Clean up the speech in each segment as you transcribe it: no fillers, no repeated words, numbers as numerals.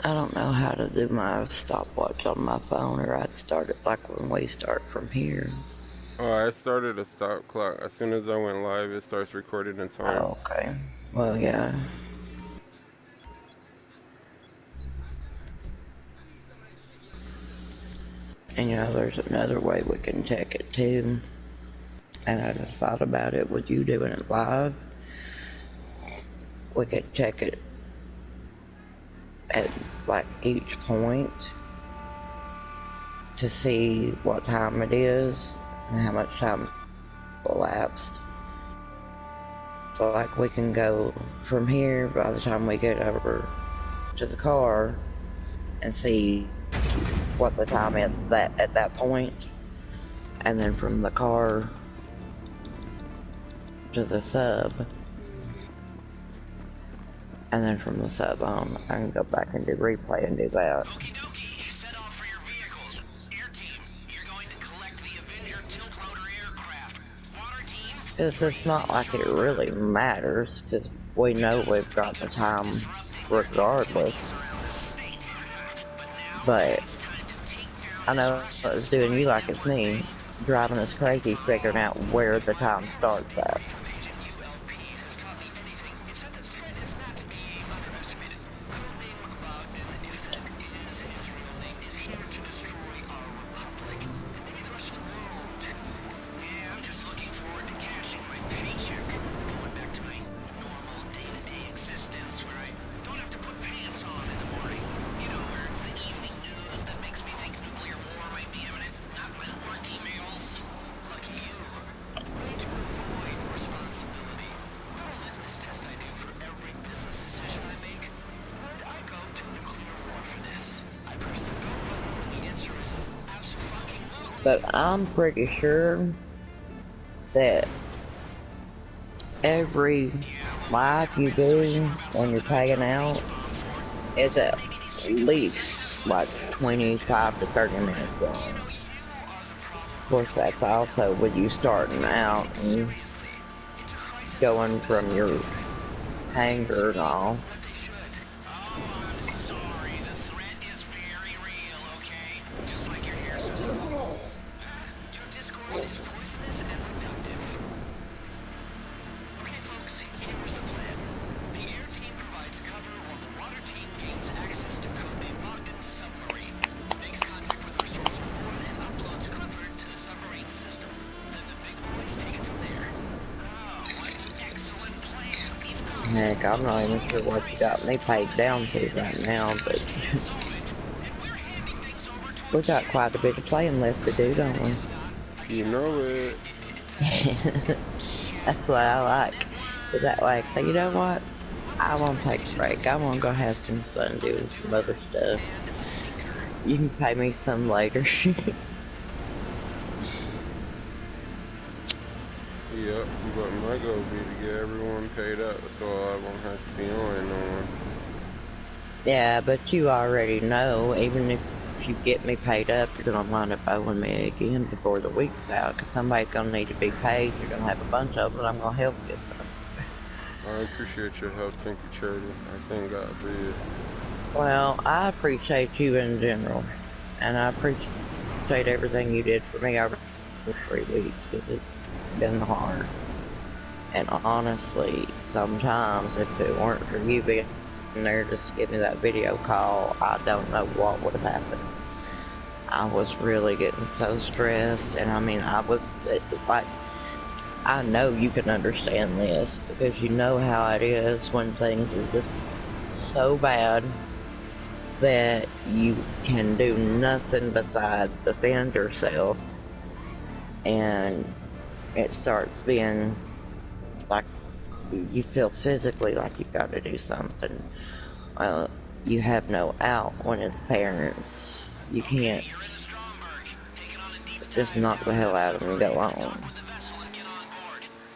I don't know how to do my stopwatch on my phone, or I'd start it like when we start from here. Oh, I started a stop clock. As soon as I went live, it starts recording in time. Oh, okay. Well, yeah. And you know, there's another way we can check it too. And I just thought about it with you doing it live. We could check it at like each point to see what time it is and how much time elapsed. So like we can go from here by the time we get over to the car and see what the time is at that point, and then from the car to the sub, and then from the sub on, I can go back and do replay and do that. Okie dokie, set off for your vehicles. Air team, you're going to collect the Avenger tilt rotor aircraft. Water team, It's not like it really matters, because we know we've got the time regardless. But I know it's doing you like it's me, driving us crazy figuring out where the time starts at. But I'm pretty sure that every live you do when you're paying out is at least like 25 to 30 minutes long. Of course, that's also with you starting out and going from your hangar and all. Heck, I'm not even sure what you got me paid down to right now, but we got quite a bit of playing left to do, don't we? You know it. That's what I like. Cause that way I can say, you know what? I want to take a break. I want to go have some fun doing some other stuff. You can pay me some later. Yep, but my goal would be to get everyone paid up so I won't have to be on no one. Yeah, but you already know, even if you get me paid up, you're gonna wind up owing me again before the week's out, cause somebody's gonna need to be paid. You're gonna have a bunch of them, and I'm gonna help you. So. I appreciate your help. Thank you, Charity. I thank God for you. Well, I appreciate you in general, and I appreciate everything you did for me over the 3 weeks, cause it's been hard. And honestly, sometimes if it weren't for you being there just to give me that video call, I don't know what would have happened. I was really getting so stressed, and I mean, I was like, I know you can understand this because you know how it is when things are just so bad that you can do nothing besides defend yourself, and it starts being like you feel physically like you've got to do something. You have no out when it's parents. You can't just knock the hell out of them and go on.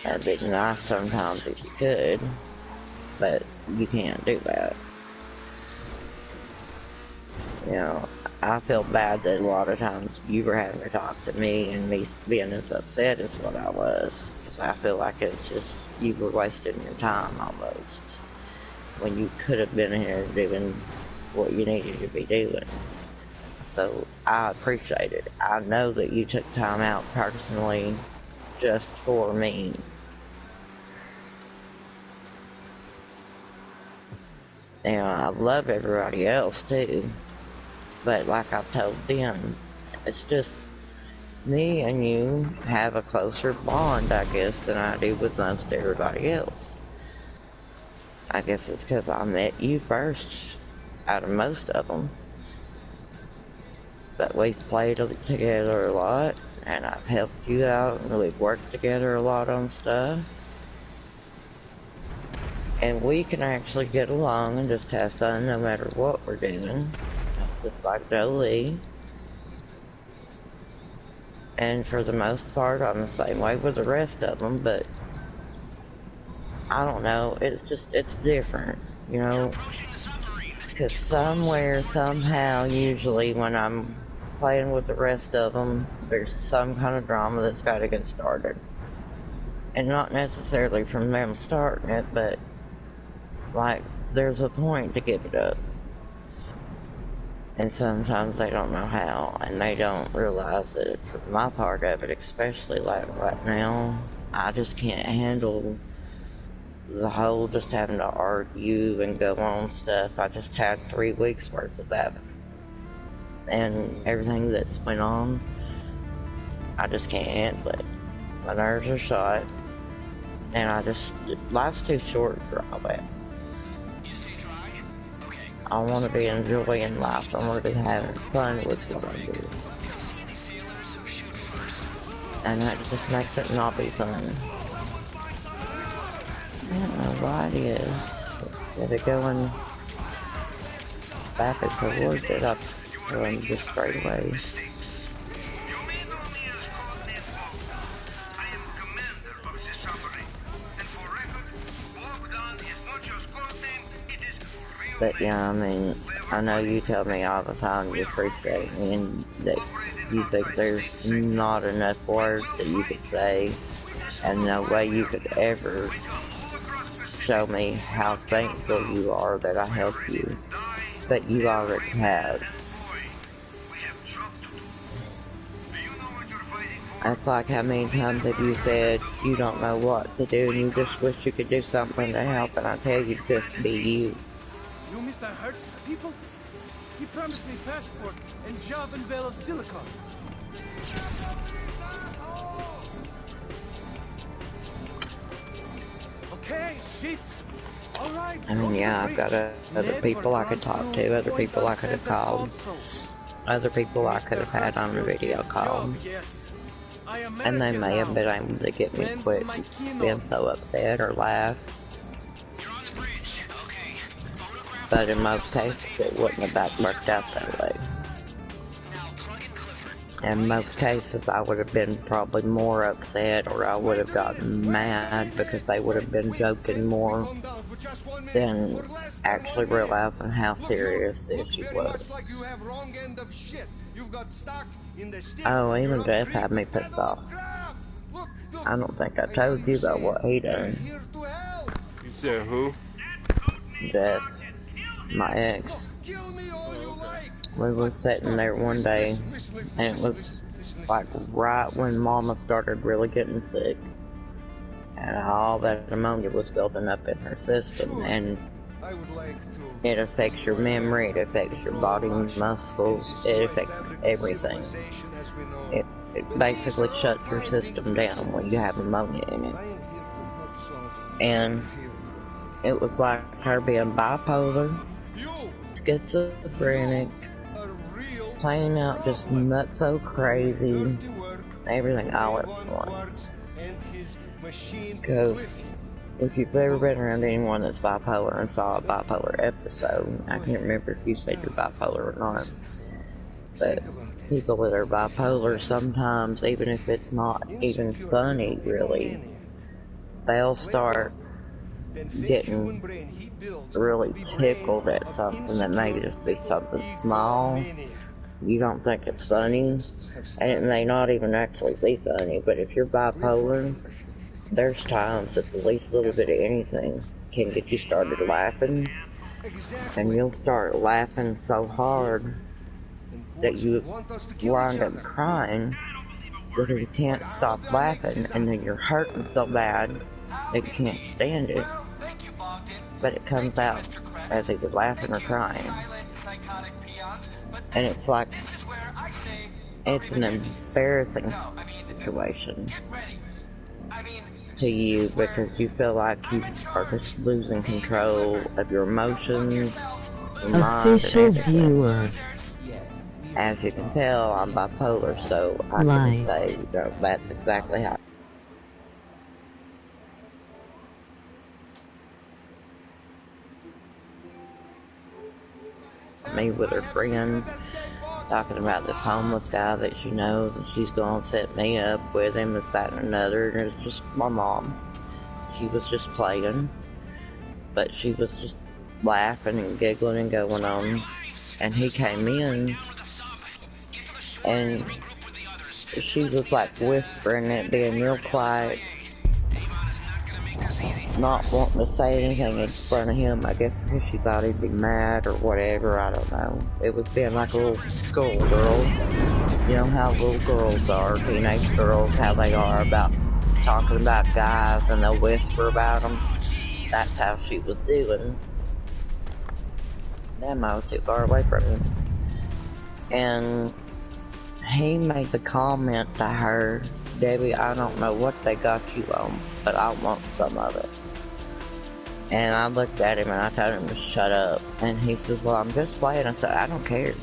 That'd be nice sometimes if you could, but you can't do that. You know, I feel bad that a lot of times you were having to talk to me, and me being as upset as what I was. Because I feel like it's just, you were wasting your time almost. When you could have been here doing what you needed to be doing. So I appreciate it. I know that you took time out personally just for me. And I love everybody else too. But like I've told them, it's just me and you have a closer bond, I guess, than I do with most everybody else. I guess it's because I met you first out of most of them. But we've played together a lot, and I've helped you out, and we've worked together a lot on stuff. And we can actually get along and just have fun no matter what we're doing. Just like Jolie. And for the most part, I'm the same way with the rest of them, but I don't know, it's different, you know? Because somewhere, somehow, usually when I'm playing with the rest of them, there's some kind of drama that's got to get started. And not necessarily from them starting it, but like, there's a point to give it up. And sometimes they don't know how, and they don't realize that for my part of it, especially like right now, I just can't handle the whole just having to argue and go on stuff. I just had 3 weeks worth of that. And everything that's went on, I just can't handle it. My nerves are shot, and life's too short for all that. I want to be enjoying life. I want to be having fun with what I do. And that just makes it not be fun. I don't know why it is. Instead of going back and towards it, I'm going just straight away. But yeah, I mean, I know you tell me all the time you appreciate me and that you think there's not enough words that you could say and no way you could ever show me how thankful you are that I helped you. But you already have. That's like how many times have you said you don't know what to do and you just wish you could do something to help, and I tell you, just be you. You Mr. Hertz, people? He promised me passport and job in Vale of Silicon. Okay, shit. All right. I mean, yeah, I've got other people I could talk to, other people I could have called, other people I could have had on a video call. And they may have been able to get me quit being so upset or laugh. But in most cases, it wouldn't have worked out that way. In most cases, I would have been probably more upset, or I would have gotten mad because they would have been joking more than actually realizing how serious the issue was. Oh, even Jeff had me pissed off. I don't think I told you about what he done. You said who? Jeff. My ex. We were sitting there one day, and it was like right when Mama started really getting sick, and all that ammonia was building up in her system, and it affects your memory, it affects your body muscles, it affects everything. It basically shuts your system down when you have ammonia in it. And it was like her being bipolar, schizophrenic, playing out just nutso crazy, everything all at once. Because if you've ever been around anyone that's bipolar and saw a bipolar episode, I can't remember if you said you're bipolar or not, but people that are bipolar sometimes, even if it's not even funny really, they'll start getting really tickled at something that may just be something small. You don't think it's funny, and it may not even actually be funny, but if you're bipolar, there's times that the least little bit of anything can get you started laughing, Exactly. and you'll start laughing so hard that you wind up crying because you can't stop laughing, and then you're hurting so bad that you can't stand it, but it comes out as either laughing or crying. And it's like, it's an embarrassing situation to you because you feel like you are just losing control of your emotions, your mind, Official and everything. viewer. As you can tell, I'm bipolar, so I Light. can say that's exactly how. Me with her friend, talking about this homeless guy that she knows, and she's gonna set me up with him, this, that, and another, and it's just my mom. She was just playing, but she was just laughing and giggling and going on, and he came in, and she was like whispering it, being real quiet, not wanting to say anything in front of him, I guess because she thought he'd be mad or whatever, I don't know. It was being like a little schoolgirl. You know how little girls are, teenage girls, how they are about talking about guys and they'll whisper about them. That's how she was doing. Damn, I was too far away from him. And he made the comment to her, Debbie, I don't know what they got you on, but I want some of it. And I looked at him and I told him to shut up. And he says, well, I'm just playing. I said, I don't care.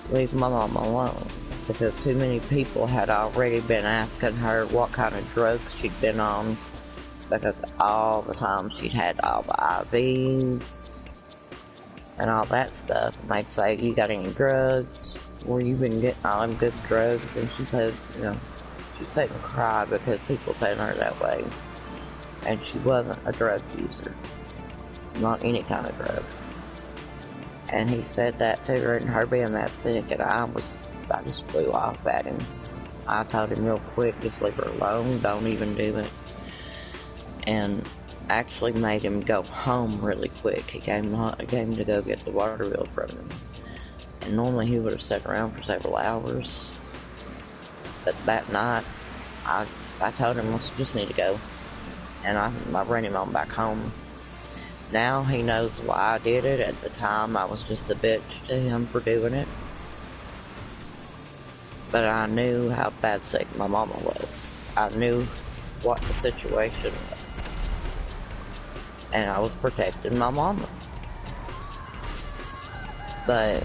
Leave my mom alone. Because too many people had already been asking her what kind of drugs she'd been on. Because all the time she'd had all the IVs and all that stuff. And they'd say, you got any drugs? Where you been getting all them good drugs? And she said, you know, she said and cried because people telling her that way. And she wasn't a drug user. Not any kind of drug. And he said that to her, and her being that sick, and I just flew off at him. I told him real quick, just leave her alone, don't even do it. And actually made him go home really quick. He came to go get the water bill from him. And normally he would have sat around for several hours. But that night, I told him, let's just need to go. And I ran him on back home. Now he knows why I did it. At the time, I was just a bitch to him for doing it. But I knew how bad sick my mama was. I knew what the situation was. And I was protecting my mama. But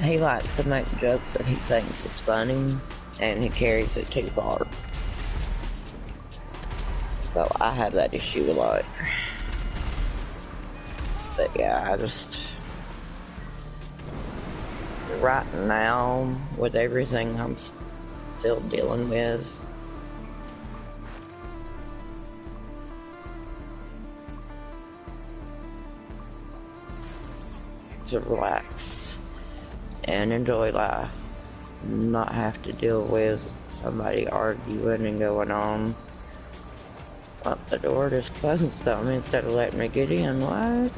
he likes to make jokes that he thinks is funny, and he carries it too far. So I have that issue a lot. But yeah, I just... right now, with everything I'm still dealing with, to relax and enjoy life. Not have to deal with somebody arguing and going on. Well, the door just closed on me instead of letting me get in. What?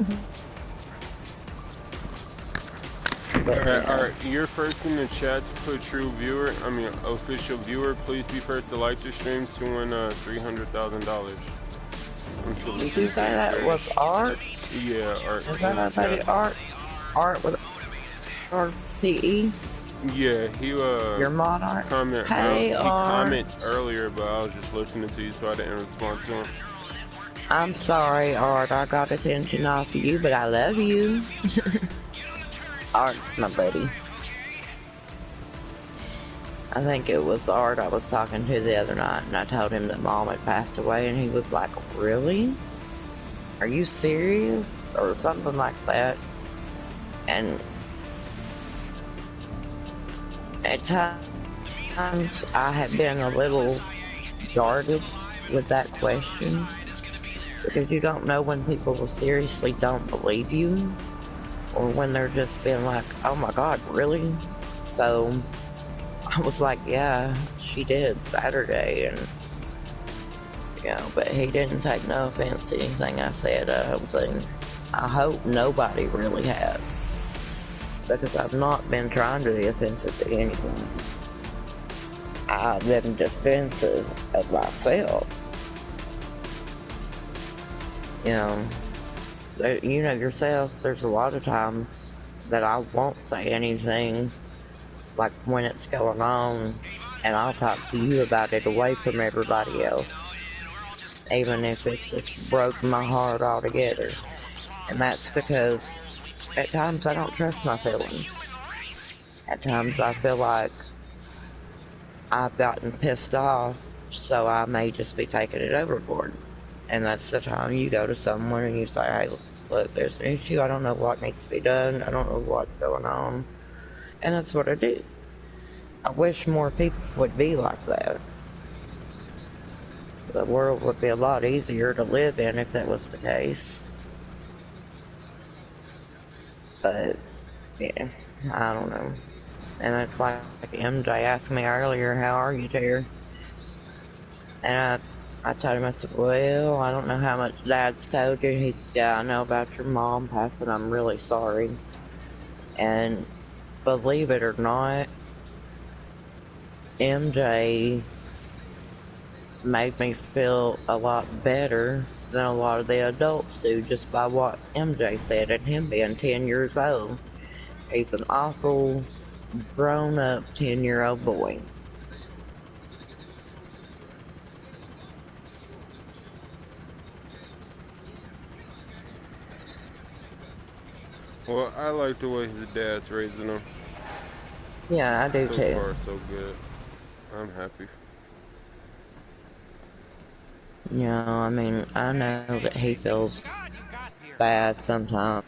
Alright, you're first in the chat to put official viewer. Please be first to like the stream to win $300,000. Did you say that was Art? Yeah, Art. Is that anybody Art? Art with R-T-E? Yeah, he Your mod Art? He Art. commented earlier, but I was just listening to you, so I didn't respond to him. I'm sorry, Art. I got attention off of you, but I love you. Art's my buddy. I think it was Art I was talking to the other night, and I told him that Mom had passed away, and he was like, really? Are you serious? Or something like that. And at times I have been a little guarded with that question, because you don't know when people seriously don't believe you, or when they're just being like, oh my god, really? So I was like, yeah, she did Saturday, and You know, but he didn't take no offense to anything I said. I hope nobody really has. Because I've not been trying to be offensive to anyone. I've been defensive of myself. You know, you know yourself, there's a lot of times that I won't say anything, like when it's going on, and I'll talk to you about it away from everybody else, even if it just broke my heart altogether. And that's because at times I don't trust my feelings. At times I feel like I've gotten pissed off, so I may just be taking it overboard. And that's the time you go to someone and you say, hey, look, there's an issue, I don't know what needs to be done, I don't know what's going on. And that's what I do. I wish more people would be like that. The world would be a lot easier to live in if that was the case. But, yeah, I don't know. And it's like MJ asked me earlier, how are you, dear? And I told him, I said, well, I don't know how much Dad's told you. He said, yeah, I know about your mom passing. I'm really sorry. And believe it or not, MJ made me feel a lot better than a lot of the adults do just by what MJ said, and him being 10 years old. He's an awful grown-up 10-year-old boy. Well, I like the way his dad's raising him. Yeah, I do So too. far, so good. I'm happy. You know, I mean, I know that he feels bad sometimes.